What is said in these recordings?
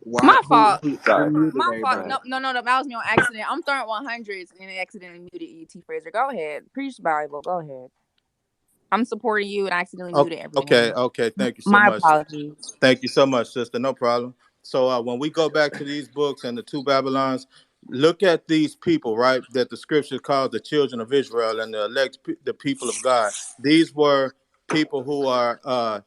Why? My fault. Who Sorry. muted My fault. everybody? No, that was me on accident. I'm throwing 100s and accidentally muted you, T Fraser. Go ahead. Preach the Bible. Go ahead. I'm supporting you and accidentally muted Okay, everyone. okay. Thank you so My much. apologies. Thank you so much, sister. No problem. So when we go back to these books and the two Babylons, look at these people, right? That the scripture calls the children of Israel and the elect, the people of God. These were people who are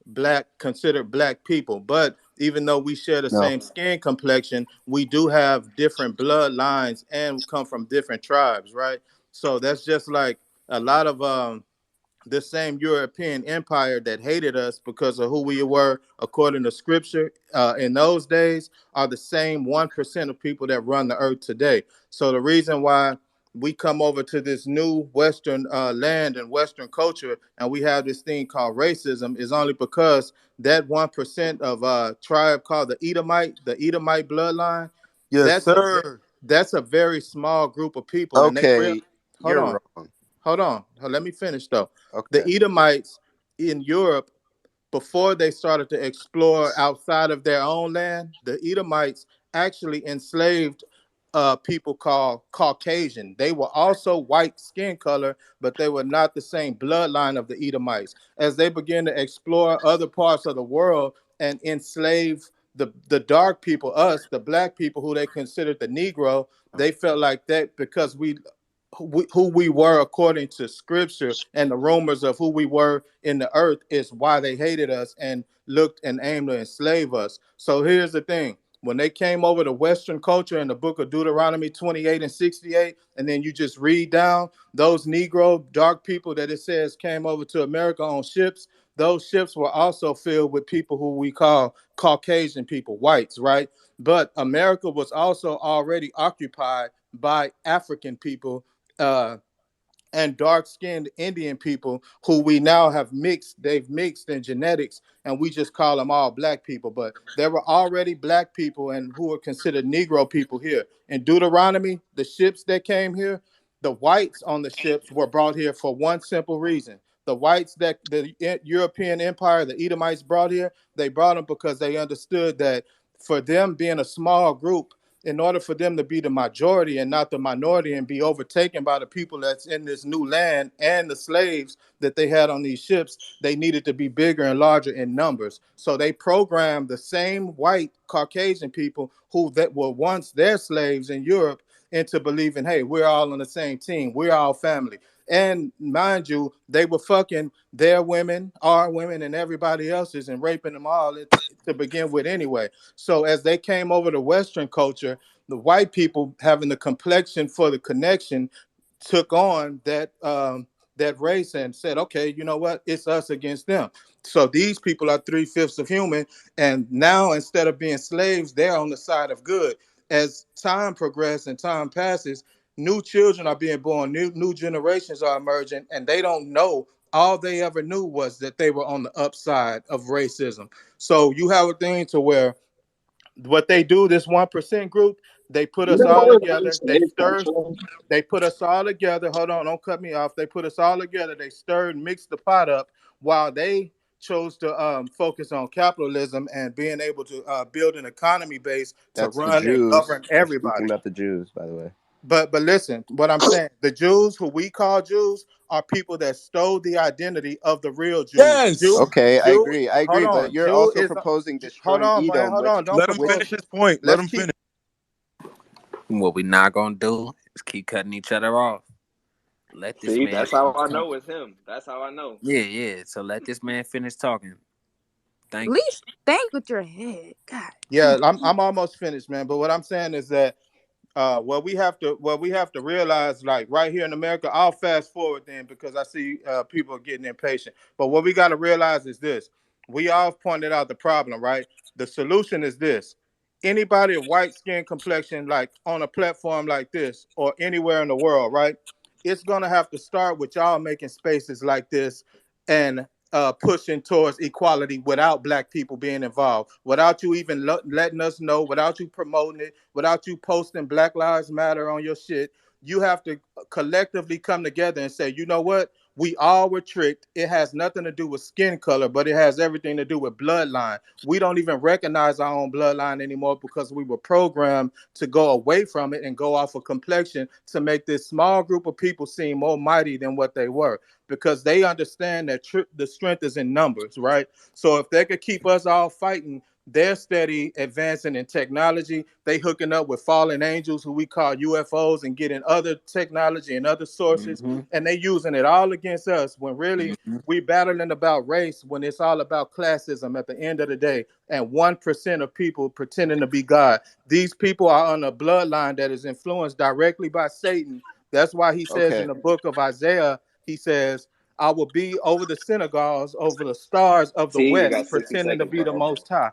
black, considered black people. But even though we share the No. same skin complexion, we do have different bloodlines and come from different tribes, right? So that's just like a lot of the same European empire that hated us because of who we were, according to scripture, in those days, are the same 1% of people that run the earth today. So the reason why we come over to this new Western land and Western culture, and we have this thing called racism, is only because that 1% of tribe called the Edomite bloodline, Yes, that's a sir. that's a very small group of people, and they real. Okay, Hold you're on. wrong. Hold on. Let me finish though. The Okay. Edomites in Europe, before they started to explore outside of their own land, the Edomites actually enslaved people called Caucasian. They were also white skin color, but they were not the same bloodline of the Edomites. As they began to explore other parts of the world and enslave the dark people, us, the black people who they considered the Negro, they felt like that because who we were according to scripture and the rumors of who we were in the earth is why they hated us and looked and aimed to enslave us. So here's the thing. When they came over to Western culture in the book of Deuteronomy 28 and 68, and then you just read down those Negro dark people that it says came over to America on ships, those ships were also filled with people who we call Caucasian people, whites, right? But America was also already occupied by African people uh, and dark-skinned Indian people who we now have mixed. They've mixed in genetics, and we just call them all black people. But there were already black people and who were considered Negro people here. In Deuteronomy, the ships that came here, the whites on the ships were brought here for one simple reason. The whites that the European Empire, the Edomites brought here, they brought them because they understood that for them being a small group, in order for them to be the majority and not the minority and be overtaken by the people that's in this new land and the slaves that they had on these ships, they needed to be bigger and larger in numbers. So they programmed the same white Caucasian people who that were once their slaves in Europe into believing, hey, we're all on the same team. We're all family. And mind you, they were fucking their women, our women, and everybody else's and raping them all to begin with anyway. So as they came over to Western culture, the white people having the complexion for the connection took on that race and said, okay, you know what? It's us against them. So these people are 3/5 of human. And now instead of being slaves, they're on the side of good. As time progresses and time passes, new children are being born, new generations are emerging, and they don't know. All they ever knew was that they were on the upside of racism. So you have a thing to where what they do, this 1% group, they put You us know all what really together. slaves actually? They put us all together. Hold on, don't cut me off. They put us all together. They stirred and mixed the pot up while they chose to focus on capitalism and being able to build an economy base to That's the run and Jews. govern I'm speaking everybody. about the Jews, by the way. But listen, what I'm saying, the Jews who we call Jews are people that stole the identity of the real Jews. Yes. Okay, I Jew, agree. I hold agree. But on. you're Jew also is proposing hold destroying on, man, Edom, hold on. Don't Let him propose. finish his point. Let Let's him keep. finish. What we not gonna do is keep cutting each other off. Let this See, man that's how finish I know talking. it's him. That's how I know. Yeah, yeah. So let this man finish talking. At Thank you. least think with your head. God Yeah, damn. I'm almost finished, man. But what I'm saying is that what we have to realize, like right here in America, I'll fast forward then because I see people are getting impatient. But what we got to realize is this: we all pointed out the problem, right? The solution is this: anybody of white skin complexion, like on a platform like this or anywhere in the world, right? It's gonna have to start with y'all making spaces like this and pushing towards equality without black people being involved, without you even letting us know, without you promoting it, without you posting Black Lives Matter on your shit. You have to collectively come together and say, you know what? We all were tricked. It has nothing to do with skin color, but it has everything to do with bloodline. We don't even recognize our own bloodline anymore because we were programmed to go away from it and go off of complexion to make this small group of people seem more mighty than what they were, because they understand that the strength is in numbers, right? So if they could keep us all fighting, they're steady advancing in technology. They hooking up with fallen angels, who we call UFOs, and getting other technology and other sources, and they using it all against us, when really we battling about race, when it's all about classism at the end of the day, and 1% of people pretending to be God. These people are on a bloodline that is influenced directly by Satan. That's why he says in the book of Isaiah, he says, I will be over the synagogues, over the stars of the T, you west, got 60 pretending to seconds, be the bro. most high.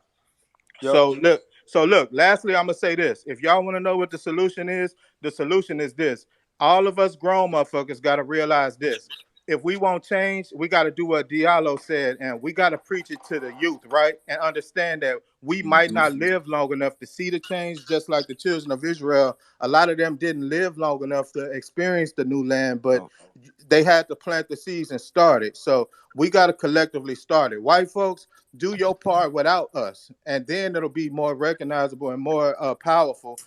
Yep. So look, lastly, I'm gonna say this. If y'all want to know what the solution is this. All of us grown motherfuckers gotta realize this. If we want change, we gotta do what Diallo said, and we gotta preach it to the youth, right? And understand that we might not live long enough to see the change, just like the children of Israel. A lot of them didn't live long enough to experience the new land, but they had to plant the seeds and start it. So we gotta collectively start it. White folks, do your part without us, and then it'll be more recognizable and more powerful,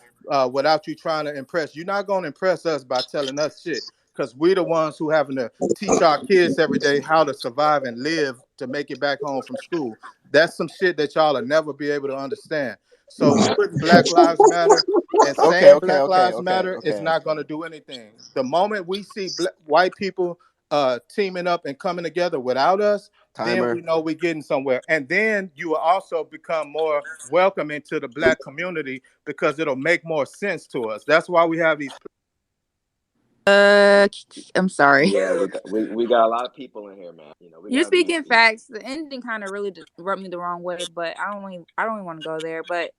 without you trying to impress. You're not going to impress us by telling us shit, because we're the ones who having to teach our kids every day how to survive and live to make it back home from school. That's some shit that y'all will never be able to understand. So putting Black Lives Matter and saying Black Lives Matter is not going to do anything. The moment we see white people teaming up and coming together without us, then we know we're getting somewhere. And then you will also become more welcome into the Black community, because it'll make more sense to us. That's why we have these. I'm sorry. Yeah, we got a lot of people in here, man. You know, You're speaking facts. The ending kind of really rubbed me the wrong way, but I don't even want to go there. But